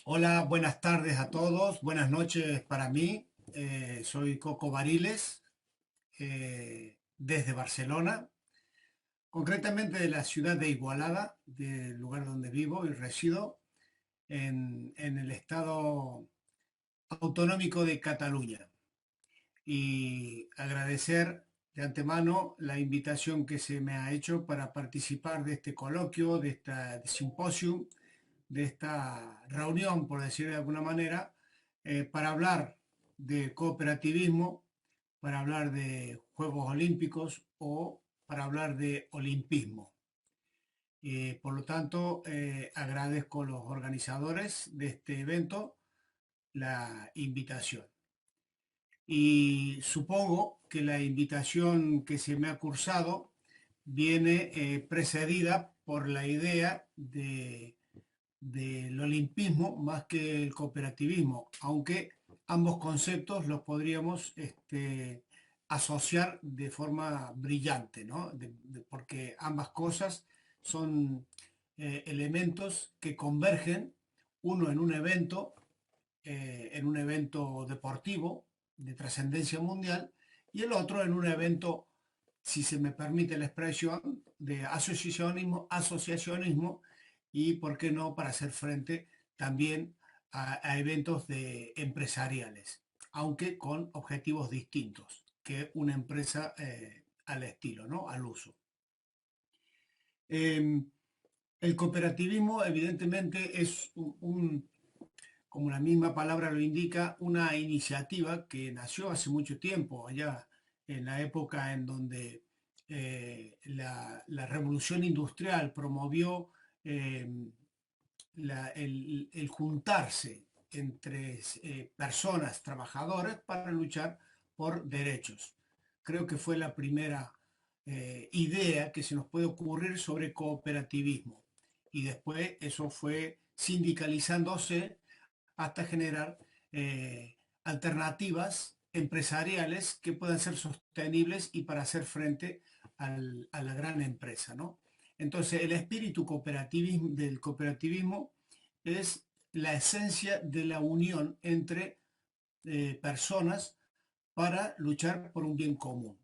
Hola, buenas tardes a todos, buenas noches para mí. Soy Coco Bariles, desde Barcelona, concretamente de la ciudad de Igualada, del lugar donde vivo y resido, en el estado autonómico de Cataluña. Y agradecer de antemano la invitación que se me ha hecho para participar de este coloquio, de esta simposio, de esta reunión, por decir de alguna manera, para hablar de cooperativismo, para hablar de Juegos Olímpicos o para hablar de olimpismo. Por lo tanto, agradezco a los organizadores de este evento la invitación. Y supongo que la invitación que se me ha cursado viene precedida por la idea del olimpismo más que el cooperativismo, aunque ambos conceptos los podríamos asociar de forma brillante, ¿no? Porque ambas cosas son elementos que convergen, uno en un evento deportivo de trascendencia mundial, y el otro en un evento, si se me permite la expresión, de asociacionismo y, ¿por qué no?, para hacer frente también a eventos empresariales, aunque con objetivos distintos que una empresa al estilo, ¿no? Al uso. Eh, el cooperativismo evidentemente es como la misma palabra lo indica, una iniciativa que nació hace mucho tiempo, allá en la época en donde la revolución industrial promovió eh, el juntarse entre personas trabajadoras para luchar por derechos. Creo que fue la primera idea que se nos puede ocurrir sobre cooperativismo. Y después eso fue sindicalizándose hasta generar alternativas empresariales que puedan ser sostenibles y para hacer frente a la gran empresa, ¿no? Entonces, el espíritu del cooperativismo es la esencia de la unión entre personas para luchar por un bien común.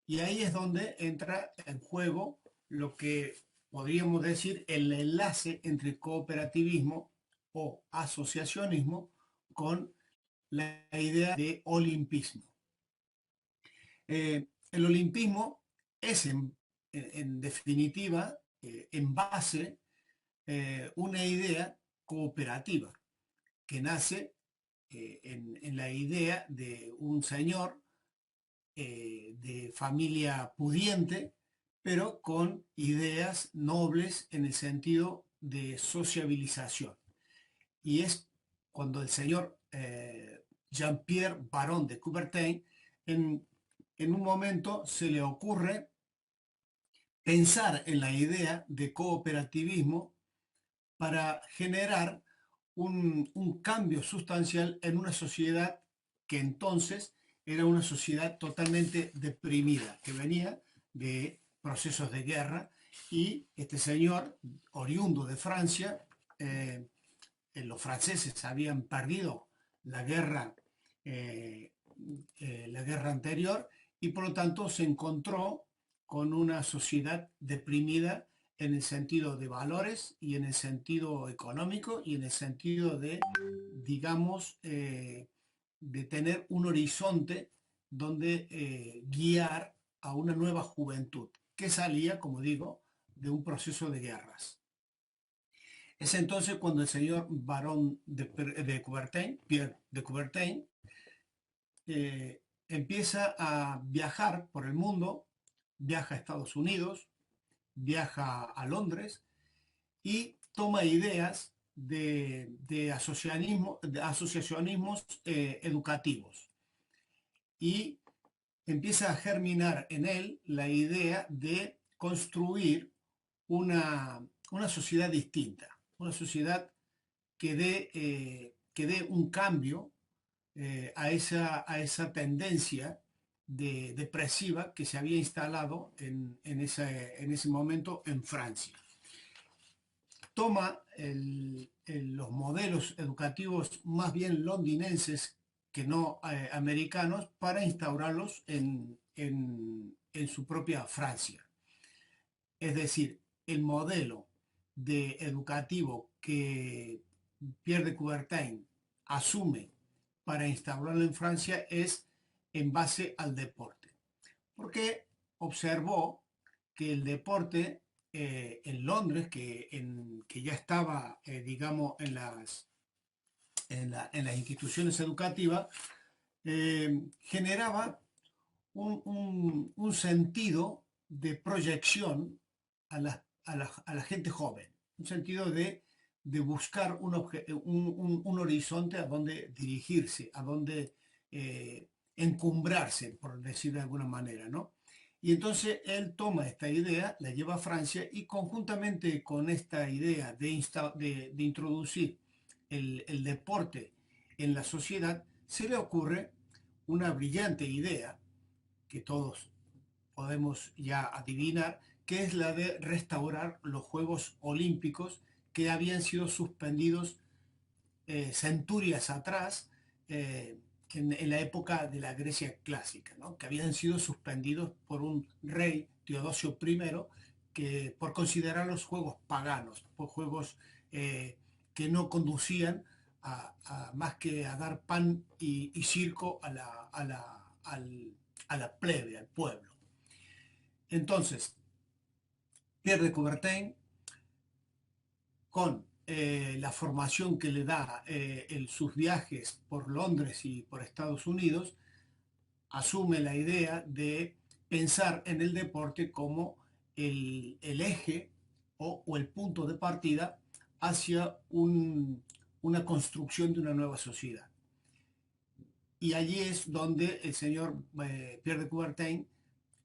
Y ahí es donde entra en juego lo que podríamos decir el enlace entre cooperativismo o asociacionismo con la idea de olimpismo. El olimpismo es en definitiva, en base, una idea cooperativa que nace en la idea de un señor de familia pudiente, pero con ideas nobles en el sentido de sociabilización. Y es cuando el señor Jean-Pierre Baron de Coubertin, en, en un momento se le ocurre pensar en la idea de cooperativismo para generar un cambio sustancial en una sociedad que entonces era una sociedad totalmente deprimida, que venía de procesos de guerra, y este señor, oriundo de Francia, los franceses habían perdido la guerra, eh, la guerra anterior, y por lo tanto se encontró con una sociedad deprimida en el sentido de valores y en el sentido económico y en el sentido de, digamos, de tener un horizonte donde guiar a una nueva juventud que salía, como digo, de un proceso de guerras. Es entonces cuando el señor Barón de Coubertin, Pierre de Coubertin, empieza a viajar por el mundo, viaja a Estados Unidos, viaja a Londres y toma ideas de asociacionismos educativos, y empieza a germinar en él la idea de construir una sociedad distinta, una sociedad que dé un cambio a esa tendencia depresiva que se había instalado en ese momento en Francia. Toma los modelos educativos más bien londinenses que no americanos para instaurarlos en su propia Francia. Es decir, el modelo educativo que Pierre de Coubertin asume para instaurarlo en Francia es en base al deporte. Porque observó que el deporte en Londres, que ya estaba, digamos, en las instituciones educativas, generaba un sentido de proyección a la gente joven, un sentido de buscar un horizonte a donde dirigirse, a donde encumbrarse, por decir de alguna manera, ¿no? Y entonces él toma esta idea, la lleva a Francia y conjuntamente con esta idea de introducir el deporte en la sociedad, se le ocurre una brillante idea que todos podemos ya adivinar, que es la de restaurar los Juegos Olímpicos que habían sido suspendidos centurias atrás, en la época de la Grecia clásica, ¿no? Que habían sido suspendidos por un rey, Teodosio I, que por considerar los juegos paganos, por juegos que no conducían más que a dar pan y circo a la plebe, al pueblo. Entonces, Pierre de Coubertin, con la formación que le da sus viajes por Londres y por Estados Unidos, asume la idea de pensar en el deporte como el eje o el punto de partida hacia una construcción de una nueva sociedad. Y allí es donde el señor Pierre de Coubertin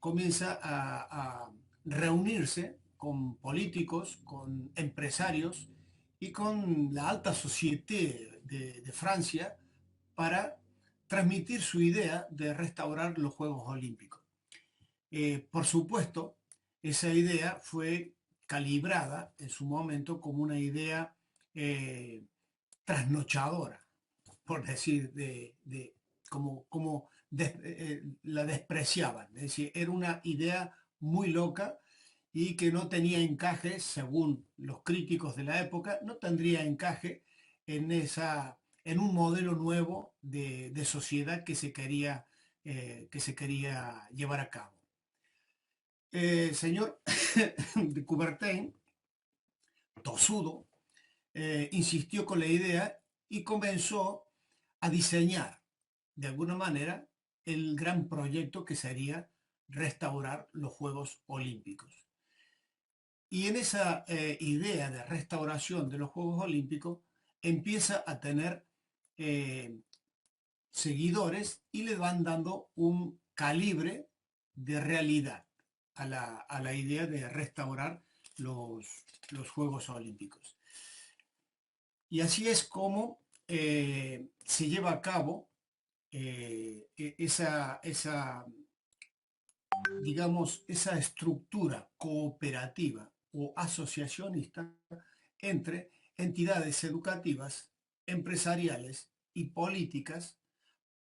comienza a reunirse con políticos, con empresarios y con la alta société de Francia para transmitir su idea de restaurar los Juegos Olímpicos. Por supuesto, esa idea fue calibrada en su momento como una idea trasnochadora, por decir, como la despreciaban. Es decir, era una idea muy loca y que no tenía encaje, según los críticos de la época, no tendría encaje en un modelo nuevo de sociedad que se quería llevar a cabo. Señor de Coubertin, tosudo, insistió con la idea y comenzó a diseñar de alguna manera el gran proyecto que sería restaurar los Juegos Olímpicos. Y en esa idea de restauración de los Juegos Olímpicos empieza a tener eh, seguidores y le van dando un calibre de realidad a la idea de restaurar los Juegos Olímpicos. Y así es como se lleva a cabo digamos, esa estructura cooperativa o asociacionista entre entidades educativas, empresariales y políticas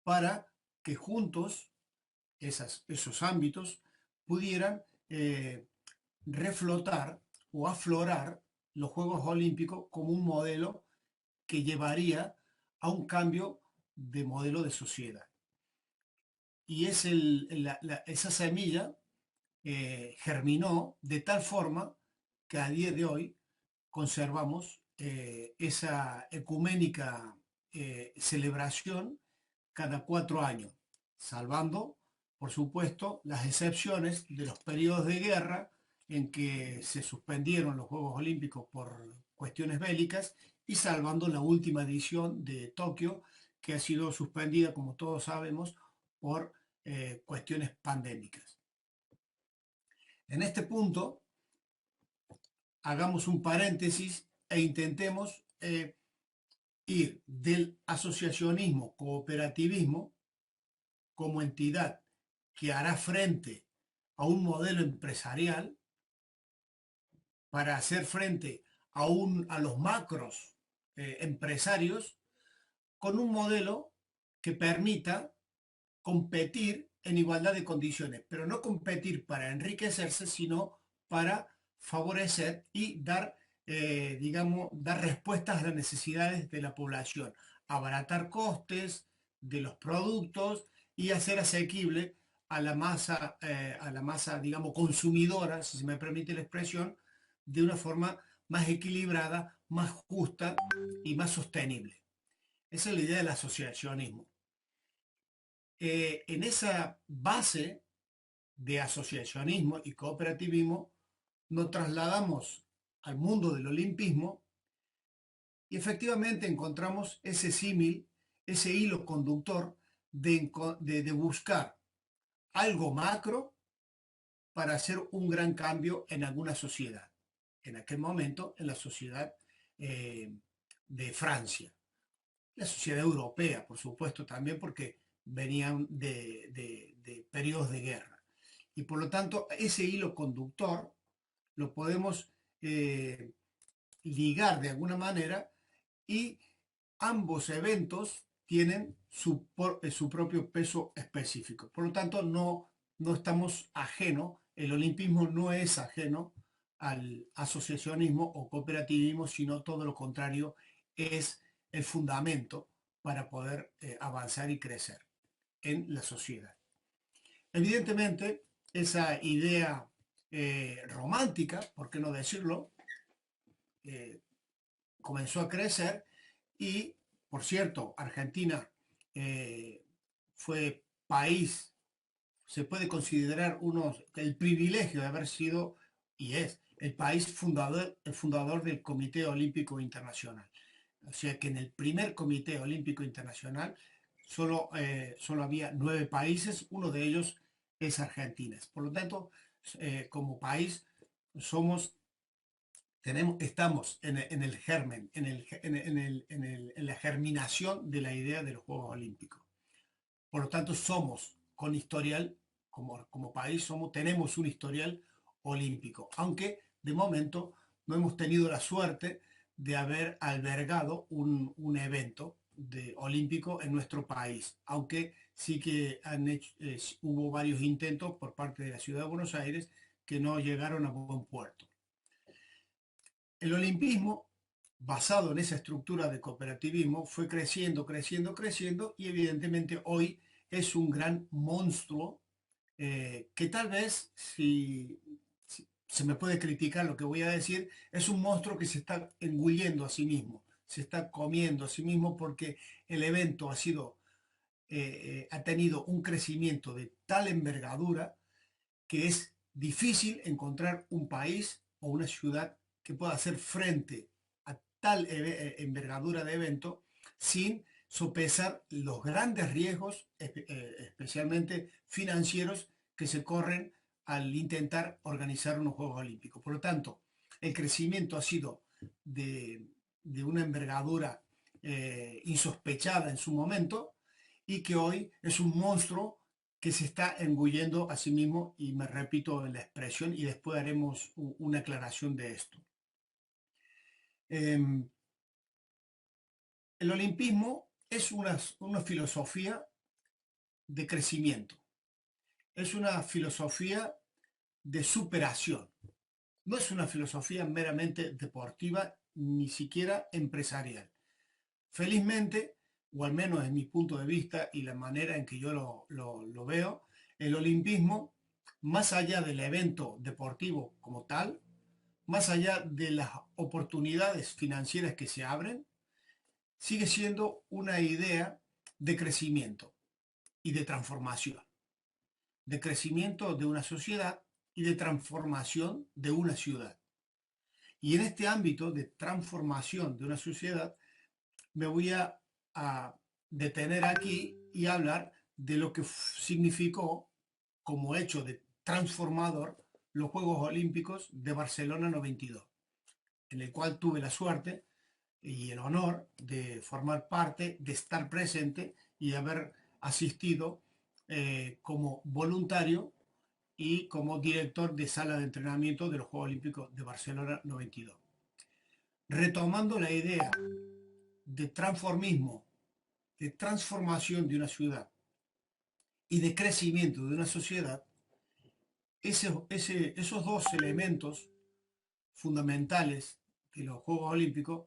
para que juntos esos ámbitos pudieran reflotar o aflorar los Juegos Olímpicos como un modelo que llevaría a un cambio de modelo de sociedad. Y esa semilla germinó de tal forma que a día de hoy conservamos esa ecuménica celebración cada 4 años, salvando, por supuesto, las excepciones de los periodos de guerra en que se suspendieron los Juegos Olímpicos por cuestiones bélicas y salvando la última edición de Tokio, que ha sido suspendida, como todos sabemos, por cuestiones pandémicas. En este punto, hagamos un paréntesis e intentemos ir del asociacionismo, cooperativismo, como entidad que hará frente a un modelo empresarial para hacer frente a los macros empresarios con un modelo que permita competir en igualdad de condiciones, pero no competir para enriquecerse, sino para favorecer y dar, digamos, dar respuestas a las necesidades de la población, abaratar costes de los productos y hacer asequible a la masa, digamos, consumidora, si se me permite la expresión, de una forma más equilibrada, más justa y más sostenible. Esa es la idea del asociacionismo. En esa base de asociacionismo y cooperativismo nos trasladamos al mundo del olimpismo y efectivamente encontramos ese símil, ese hilo conductor de buscar algo macro para hacer un gran cambio en alguna sociedad. En aquel momento, en la sociedad eh, de Francia. La sociedad europea, por supuesto, también porque venían de periodos de guerra. Y por lo tanto, ese hilo conductor lo podemos eh, ligar de alguna manera y ambos eventos tienen su propio peso específico. Por lo tanto, no estamos ajenos, el olimpismo no es ajeno al asociacionismo o cooperativismo, sino todo lo contrario, es el fundamento para poder avanzar y crecer en la sociedad. Evidentemente, esa idea romántica, por qué no decirlo, eh, comenzó a crecer y, por cierto, Argentina eh, fue país, se puede considerar el privilegio de haber sido y es el fundador del Comité Olímpico Internacional. O sea que en el primer Comité Olímpico Internacional solo había 9 países, uno de ellos es Argentina. Por lo tanto, como país somos estamos en el germen, en la germinación de la idea de los Juegos Olímpicos. Por lo tanto, somos con historial, como país, tenemos un historial olímpico, aunque de momento no hemos tenido la suerte de haber albergado un evento olímpico en nuestro país, aunque sí que hubo varios intentos por parte de la ciudad de Buenos Aires que no llegaron a buen puerto. El olimpismo, basado en esa estructura de cooperativismo, fue creciendo, creciendo, creciendo y evidentemente hoy es un gran monstruo que tal vez, si se me puede criticar lo que voy a decir, es un monstruo que se está engullendo a sí mismo, se está comiendo a sí mismo porque el evento ha tenido un crecimiento de tal envergadura que es difícil encontrar un país o una ciudad que pueda hacer frente a tal envergadura de evento sin sopesar los grandes riesgos, especialmente financieros, que se corren al intentar organizar unos Juegos Olímpicos. Por lo tanto, el crecimiento ha sido de una envergadura insospechada en su momento y que hoy es un monstruo que se está engullendo a sí mismo, y me repito en la expresión, y después haremos una aclaración de esto. El olimpismo es una filosofía de crecimiento, es una filosofía de superación, no es una filosofía meramente deportiva ni siquiera empresarial. Felizmente, o al menos en mi punto de vista y la manera en que yo lo veo, el olimpismo, más allá del evento deportivo como tal, más allá de las oportunidades financieras que se abren, sigue siendo una idea de crecimiento y de crecimiento de una sociedad y de transformación de una ciudad. Y en este ámbito de transformación de una sociedad, me voy a detener aquí y hablar de lo que significó como hecho de transformador los Juegos Olímpicos de Barcelona 92, en el cual tuve la suerte y el honor de formar parte, de estar presente y de haber asistido como voluntario y como director de sala de entrenamiento de los Juegos Olímpicos de Barcelona 92. Retomando la idea de transformismo, de transformación de una ciudad y de crecimiento de una sociedad, esos dos elementos fundamentales de los Juegos Olímpicos,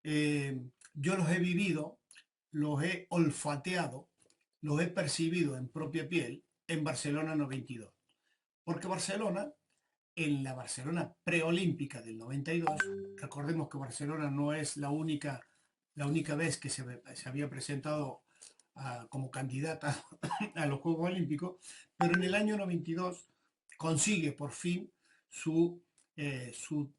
yo los he vivido, los he olfateado, los he percibido en propia piel en Barcelona 92. Porque Barcelona, en la Barcelona preolímpica del 92, recordemos que Barcelona no es la única vez que se había presentado como candidata a los Juegos Olímpicos, pero en el año 92 consigue por fin su, eh, su,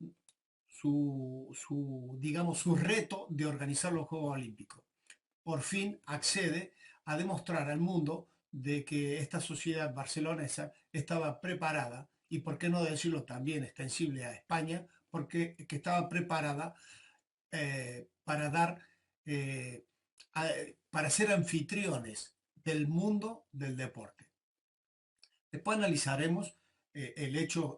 digamos, su reto de organizar los Juegos Olímpicos. Por fin accede a demostrar al mundo de que esta sociedad barcelonesa estaba preparada, y por qué no decirlo también extensible a España, porque que estaba preparada para dar, eh, para ser anfitriones del mundo del deporte. Después analizaremos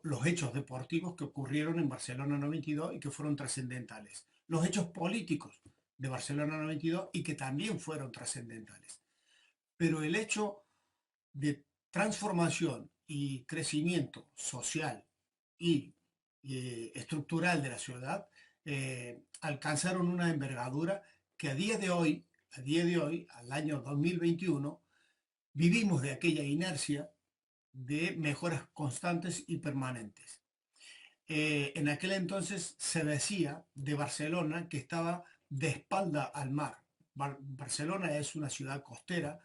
los hechos deportivos que ocurrieron en Barcelona 92 y que fueron trascendentales. Los hechos políticos de Barcelona 92 y que también fueron trascendentales. Pero el hecho de transformación y crecimiento social y estructural de la ciudad alcanzaron una envergadura que a día de hoy, al año 2021, vivimos de aquella inercia de mejoras constantes y permanentes. En aquel entonces se decía de Barcelona que estaba de espalda al mar. Barcelona es una ciudad costera,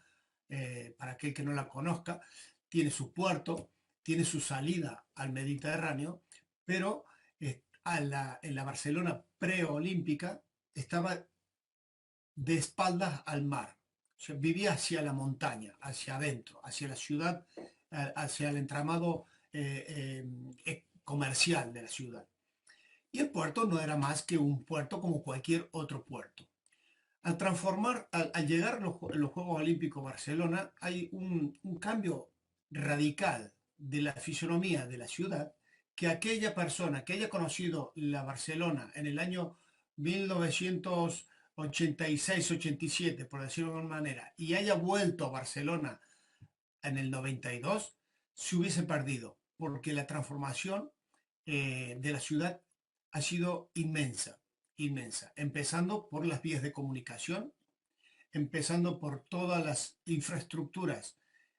para aquel que no la conozca, tiene su puerto, tiene su salida al Mediterráneo, pero en la Barcelona preolímpica estaba de espaldas al mar. O sea, vivía hacia la montaña, hacia adentro, hacia la ciudad, hacia el entramado comercial de la ciudad. Y el puerto no era más que un puerto como cualquier otro puerto. Al llegar los Juegos Olímpicos Barcelona, hay un cambio radical de la fisonomía de la ciudad, que aquella persona que haya conocido la Barcelona en el año 1986-87, por decirlo de alguna manera, y haya vuelto a Barcelona en el 92, se hubiese perdido, porque la transformación de la ciudad ha sido inmensa, inmensa, empezando por las vías de comunicación, empezando por todas las infraestructuras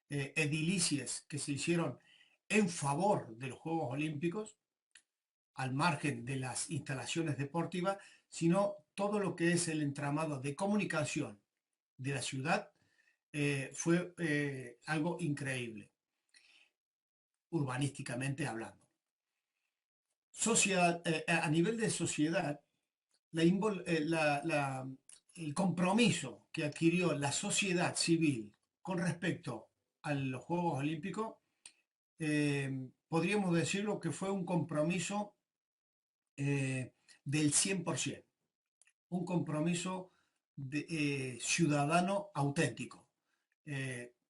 edilicias que se hicieron en favor de los Juegos Olímpicos, al margen de las instalaciones deportivas, sino todo lo que es el entramado de comunicación de la ciudad fue algo increíble, urbanísticamente hablando. A nivel de sociedad, el compromiso que adquirió la sociedad civil con respecto a los Juegos Olímpicos, podríamos decirlo que fue un compromiso del 100%, un compromiso ciudadano auténtico,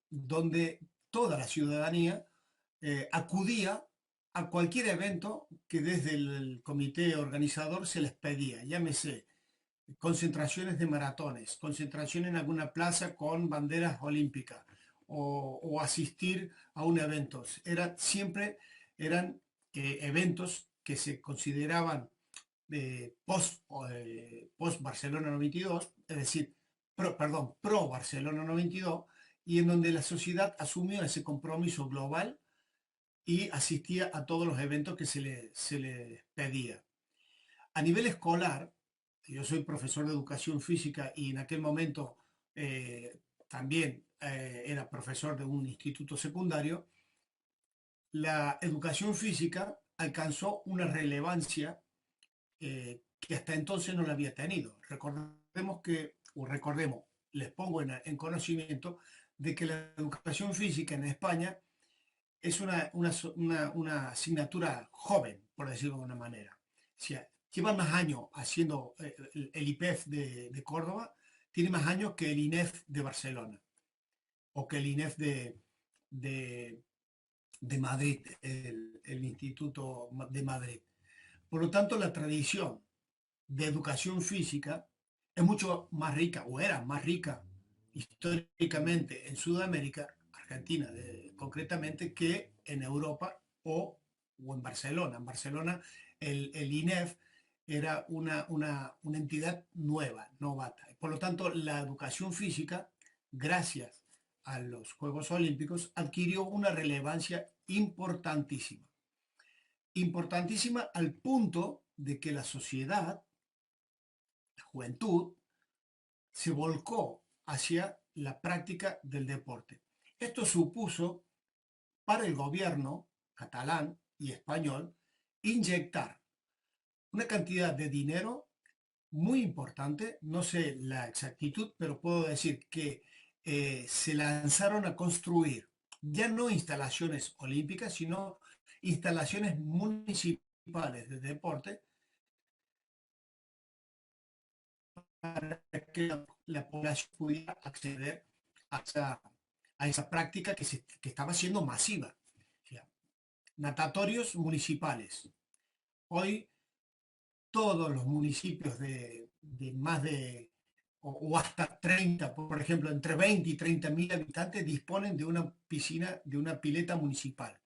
donde toda la ciudadanía acudía a cualquier evento que desde el comité organizador se les pedía, llámese concentraciones de maratones, concentración en alguna plaza con banderas olímpicas o asistir a un evento. Siempre eran eventos que se consideraban post Barcelona 92, es decir, pro Barcelona 92, y en donde la sociedad asumió ese compromiso global y asistía a todos los eventos que se le pedía. A nivel escolar, yo soy profesor de educación física y en aquel momento también era profesor de un instituto secundario. La educación física alcanzó una relevancia que hasta entonces no la había tenido. Recordemos, les pongo en conocimiento de que la educación física en España es una asignatura joven, por decirlo de una manera. O sea, lleva más años haciendo el IPEF de Córdoba, tiene más años que el INEF de Barcelona. o que el INEF de, de Madrid, el Instituto de Madrid. Por lo tanto, la tradición de educación física es mucho más rica, o era más rica históricamente en Sudamérica, Argentina concretamente, que en Europa o en Barcelona. En Barcelona el INEF era una entidad nueva, novata. Por lo tanto, la educación física, gracias a los Juegos Olímpicos, adquirió una relevancia importantísima. Importantísima al punto de que la sociedad, la juventud, se volcó hacia la práctica del deporte. Esto supuso para el gobierno catalán y español inyectar una cantidad de dinero muy importante, no sé la exactitud, pero puedo decir que se lanzaron a construir ya no instalaciones olímpicas, sino instalaciones municipales de deporte para que la población pudiera acceder a esa práctica que estaba siendo masiva. O sea, natatorios municipales. Hoy todos los municipios de más de, o hasta 30, por ejemplo, entre 20 y 30 mil habitantes disponen de una piscina, de una pileta municipal.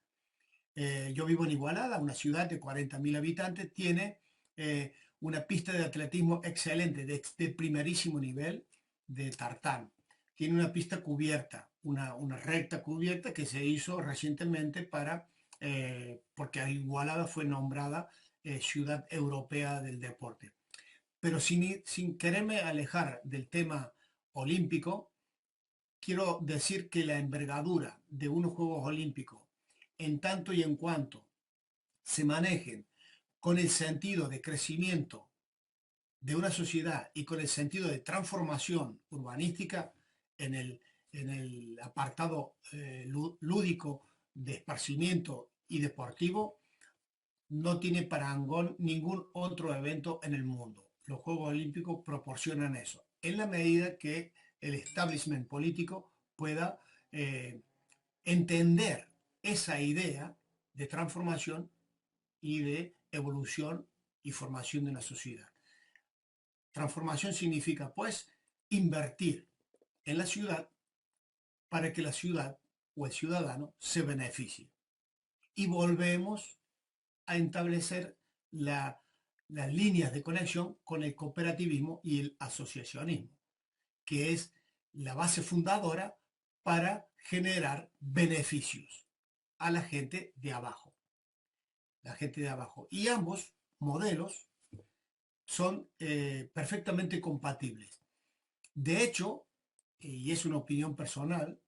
Yo vivo en Igualada, una ciudad de 40.000 habitantes, tiene una pista de atletismo excelente, de primerísimo nivel, de tartán. Tiene una pista cubierta, una recta cubierta que se hizo recientemente porque Igualada fue nombrada ciudad europea del deporte. Pero sin quererme alejar del tema olímpico, quiero decir que la envergadura de unos Juegos Olímpicos, en tanto y en cuanto se manejen con el sentido de crecimiento de una sociedad y con el sentido de transformación urbanística en el apartado lúdico de esparcimiento y deportivo, no tiene parangón ningún otro evento en el mundo. Los Juegos Olímpicos proporcionan eso, en la medida que el establishment político pueda eh, entender esa idea de transformación y de evolución y formación de una sociedad. Transformación significa, pues, invertir en la ciudad para que la ciudad o el ciudadano se beneficie. Y volvemos a establecer las líneas de conexión con el cooperativismo y el asociacionismo, que es la base fundadora para generar beneficios a la gente de abajo. La gente de abajo. Y ambos modelos son perfectamente compatibles. De hecho, y es una opinión personal,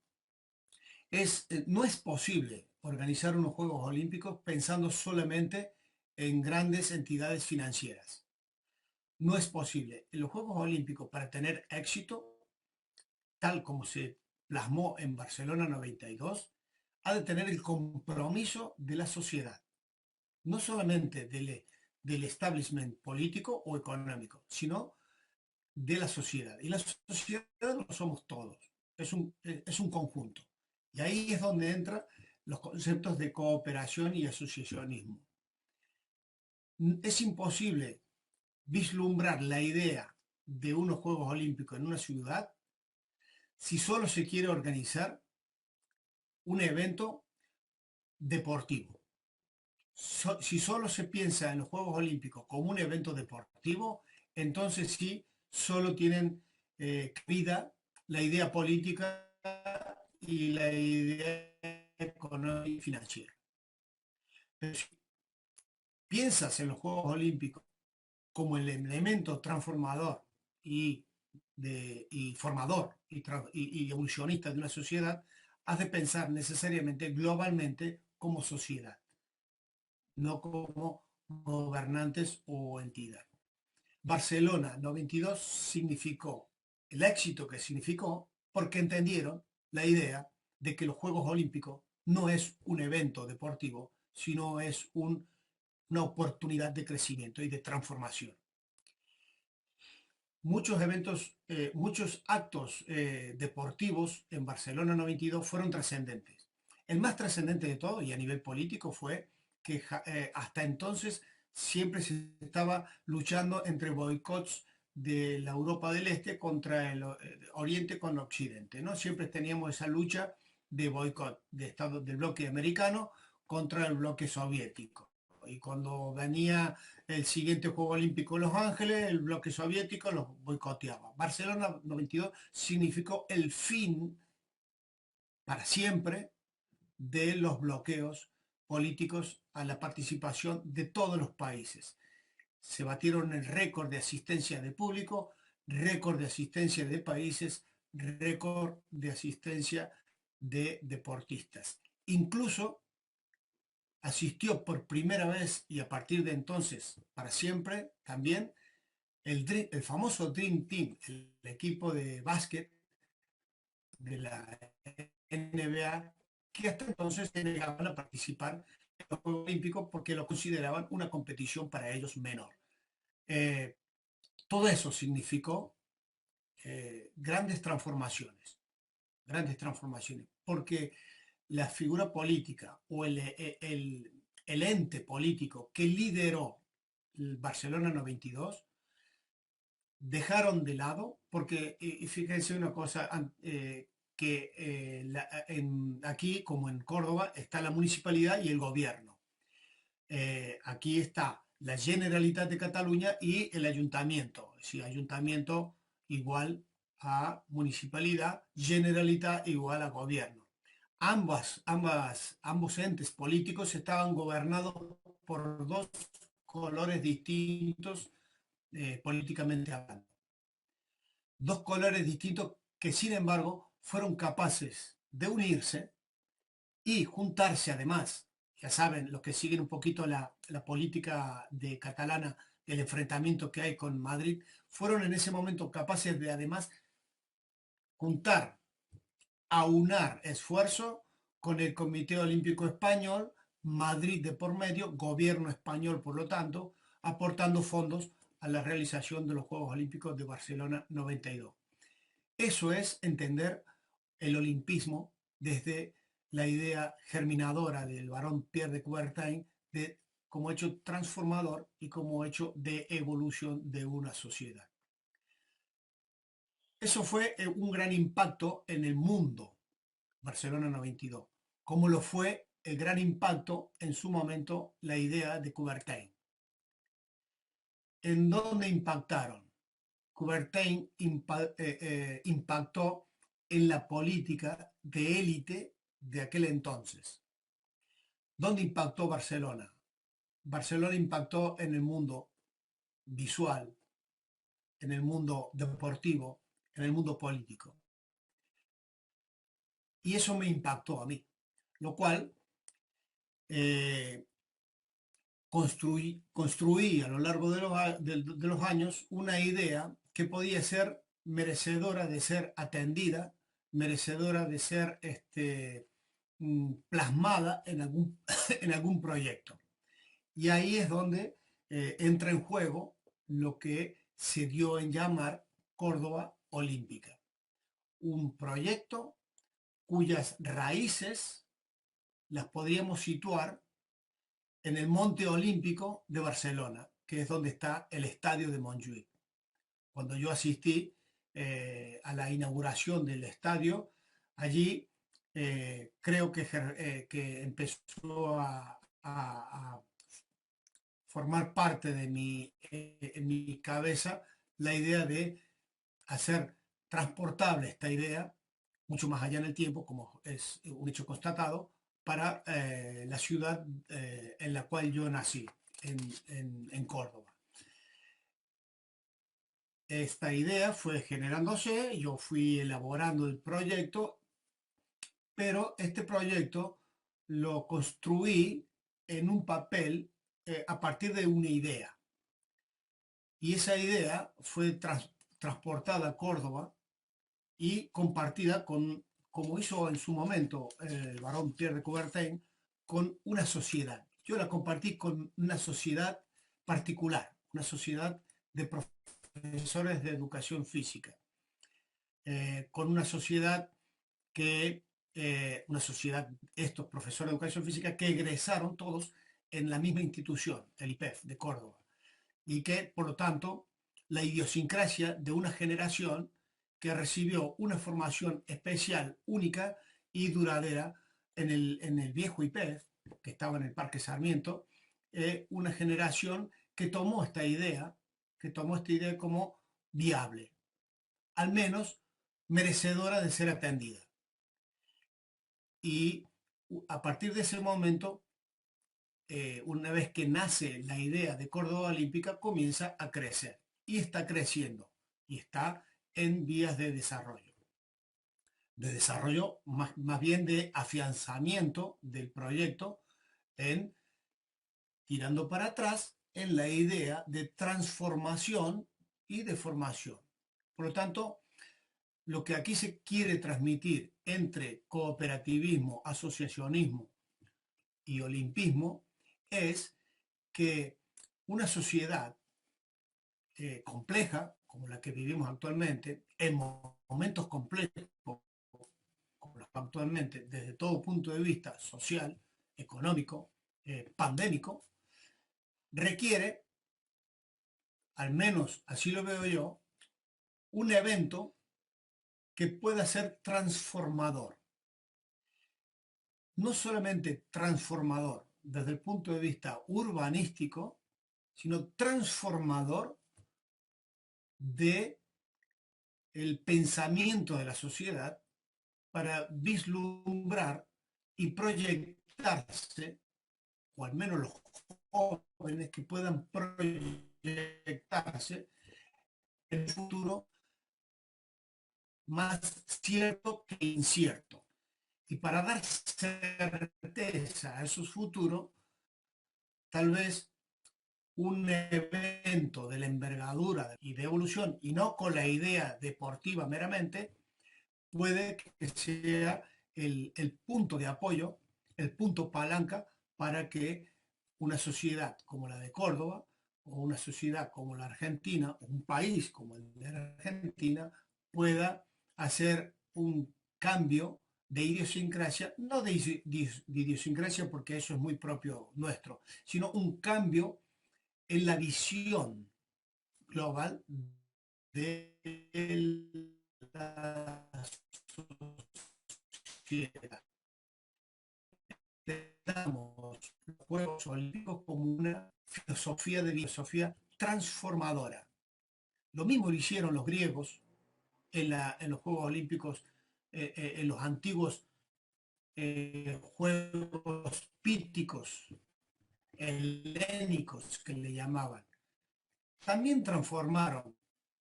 no es posible organizar unos Juegos Olímpicos pensando solamente en grandes entidades financieras. No es posible. En los Juegos Olímpicos, para tener éxito, tal como se plasmó en Barcelona 92, ha de tener el compromiso de la sociedad, no solamente del establishment político o económico, sino de la sociedad. Y la sociedad lo somos todos, es un conjunto. Y ahí es donde entran los conceptos de cooperación y asociacionismo. Es imposible vislumbrar la idea de unos Juegos Olímpicos en una ciudad si solo se quiere organizar un evento deportivo. Si solo se piensa en los Juegos Olímpicos como un evento deportivo, entonces sí, solo tienen vida la idea política y la idea económica y financiera. Pero si piensas en los Juegos Olímpicos como el elemento transformador y, y formador y evolucionista de una sociedad, has de pensar necesariamente globalmente como sociedad, no como gobernantes o entidad. Barcelona 92 significó el éxito que significó porque entendieron la idea de que los Juegos Olímpicos no es un evento deportivo, sino es una oportunidad de crecimiento y de transformación. muchos eventos, muchos actos deportivos en Barcelona 92 fueron trascendentes. El más trascendente de todo, y a nivel político, fue que hasta entonces siempre se estaba luchando entre boicots de la Europa del Este contra el Oriente con Occidente, ¿no? Siempre teníamos esa lucha de boicot de Estado, del bloque americano contra el bloque soviético. Y cuando venía el siguiente Juego Olímpico en Los Ángeles, el bloque soviético los boicoteaba. Barcelona 92 significó el fin para siempre de los bloqueos políticos a la participación de todos los países. Se batieron el récord de asistencia de público, récord de asistencia de países, récord de asistencia de deportistas. Incluso asistió por primera vez y a partir de entonces para siempre también el famoso Dream Team, el equipo de básquet de la NBA, que hasta entonces se negaban a participar en los Juegos Olímpicos porque lo consideraban una competición para ellos menor. Eh, Todo eso significó grandes transformaciones, porque la figura política o el ente político que lideró el Barcelona 92 dejaron de lado, porque fíjense una cosa, que aquí, como en Córdoba, está la municipalidad y el gobierno. Aquí está la Generalitat de Cataluña y el ayuntamiento. Es decir, ayuntamiento igual a municipalidad, Generalitat igual a gobierno. Ambos entes políticos estaban gobernados por dos colores distintos políticamente hablando. Dos colores distintos que sin embargo fueron capaces de unirse y juntarse además. Ya saben, los que siguen un poquito la política de catalana, el enfrentamiento que hay con Madrid, fueron en ese momento capaces de además juntar, aunar esfuerzo con el Comité Olímpico Español, Madrid de por medio, gobierno español por lo tanto, aportando fondos a la realización de los Juegos Olímpicos de Barcelona 92. Eso es entender el olimpismo desde la idea germinadora del barón Pierre de Coubertin de, como hecho transformador y como hecho de evolución de una sociedad. Eso fue un gran impacto en el mundo, Barcelona 92, como lo fue el gran impacto en su momento la idea de Coubertin. ¿En dónde impactaron? Coubertin impactó en la política de élite de aquel entonces. ¿Dónde impactó Barcelona? Barcelona impactó en el mundo visual, en el mundo deportivo, en el mundo político. Y eso me impactó a mí, lo cual eh, construí a lo largo de los años una idea que podía ser merecedora de ser atendida, merecedora de ser plasmada en algún, en algún proyecto. Y ahí es donde entra en juego lo que se dio en llamar Córdoba Olímpica, un proyecto cuyas raíces las podríamos situar en el Monte Olímpico de Barcelona, que es donde está el estadio de Montjuïc. Cuando yo asistí a la inauguración del estadio, allí creo que empezó a formar parte de en mi cabeza la idea de hacer transportable esta idea mucho más allá en el tiempo, como es un hecho constatado, para la ciudad en la cual yo nací, en Córdoba. Esta idea fue generándose, yo fui elaborando el proyecto, pero este proyecto lo construí en un papel a partir de una idea. Y esa idea fue transportada a Córdoba y compartida con, como hizo en su momento el barón Pierre de Coubertin, con una sociedad. Yo la compartí con una sociedad particular, una sociedad de profesionales profesores de educación física, con una sociedad estos profesores de educación física que egresaron todos en la misma institución, el IPEF de Córdoba, y que, por lo tanto, la idiosincrasia de una generación que recibió una formación especial, única y duradera en el viejo IPEF, que estaba en el Parque Sarmiento, una generación que tomó esta idea como viable, al menos merecedora de ser atendida. Y a partir de ese momento, una vez que nace la idea de Córdoba Olímpica, comienza a crecer y está creciendo y está en vías de desarrollo más bien de afianzamiento del proyecto, en tirando para atrás en la idea de transformación y de formación. Por lo tanto, lo que aquí se quiere transmitir entre cooperativismo, asociacionismo y olimpismo es que una sociedad compleja, como la que vivimos actualmente, en momentos complejos, como los actualmente, desde todo punto de vista social, económico, pandémico, requiere, al menos así lo veo yo, un evento que pueda ser transformador. No solamente transformador desde el punto de vista urbanístico, sino transformador de el pensamiento de la sociedad para vislumbrar y proyectarse, o al menos los jóvenes que puedan proyectarse en el futuro más cierto que incierto. Y para dar certeza a esos futuros, tal vez un evento de la envergadura y de evolución, y no con la idea deportiva meramente, puede que sea el punto de apoyo, el punto palanca para que una sociedad como la de Córdoba, o una sociedad como la Argentina, o un país como el de la Argentina, pueda hacer un cambio de idiosincrasia, no de idiosincrasia porque eso es muy propio nuestro, sino un cambio en la visión global de la sociedad. Damos los Juegos Olímpicos como una filosofía transformadora. Lo mismo lo hicieron los griegos en los Juegos Olímpicos, en los antiguos Juegos Píticos, helénicos que le llamaban. También transformaron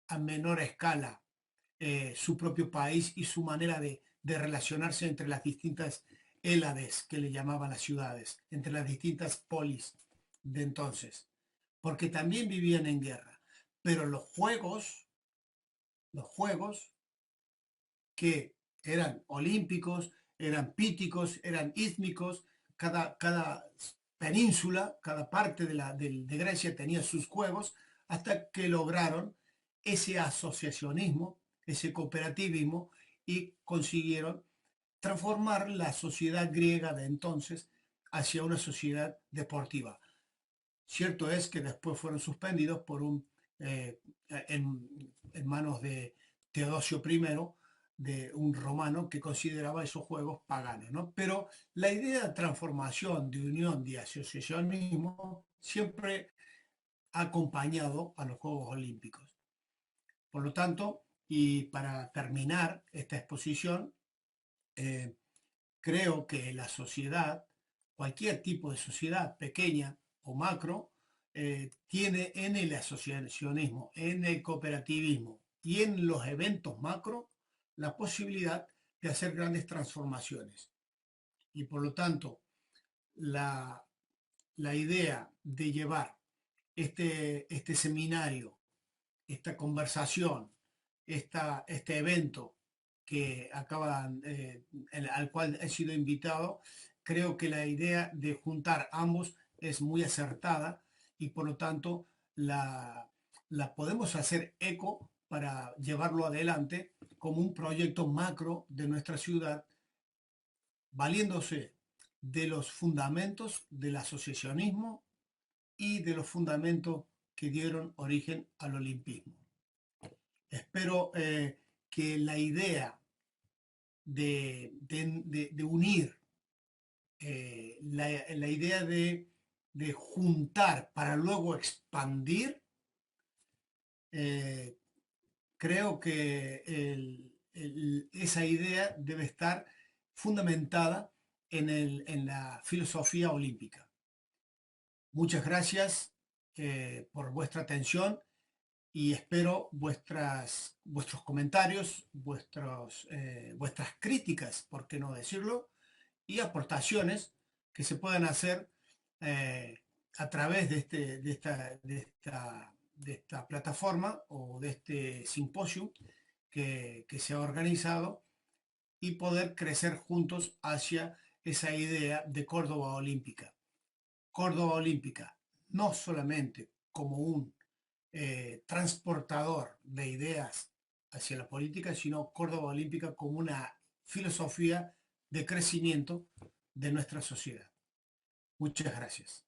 a menor escala su propio país y su manera de relacionarse entre las distintas Hélades, que le llamaban las ciudades, entre las distintas polis de entonces, porque también vivían en guerra. Pero los juegos que eran olímpicos, eran píticos, eran ístmicos, cada península, cada parte de Grecia tenía sus juegos, hasta que lograron ese asociacionismo, ese cooperativismo, y consiguieron transformar la sociedad griega de entonces hacia una sociedad deportiva. Cierto es que después fueron suspendidos en manos de Teodosio I, de un romano que consideraba esos juegos paganos, ¿no? Pero la idea de transformación, de unión, de asociacionismo, siempre ha acompañado a los Juegos Olímpicos. Por lo tanto, y para terminar esta exposición, eh, creo que la sociedad, cualquier tipo de sociedad, pequeña o macro, tiene en el asociacionismo, en el cooperativismo y en los eventos macro la posibilidad de hacer grandes transformaciones. Y por lo tanto, la, la idea de llevar este seminario, esta conversación, este evento que acaban, al cual he sido invitado, creo que la idea de juntar ambos es muy acertada y por lo tanto la, la podemos hacer eco para llevarlo adelante como un proyecto macro de nuestra ciudad, valiéndose de los fundamentos del asociacionismo y de los fundamentos que dieron origen al olimpismo. Espero que la idea de unir, la idea de juntar para luego expandir, eh, creo que esa idea debe estar fundamentada en la filosofía olímpica. Muchas gracias por vuestra atención y espero vuestros comentarios, vuestras críticas, por qué no decirlo, y aportaciones que se puedan hacer eh, a través de esta plataforma o de este simposio que se ha organizado y poder crecer juntos hacia esa idea de Córdoba Olímpica. Córdoba Olímpica, no solamente como un transportador de ideas hacia la política, sino Córdoba Olímpica como una filosofía de crecimiento de nuestra sociedad. Muchas gracias.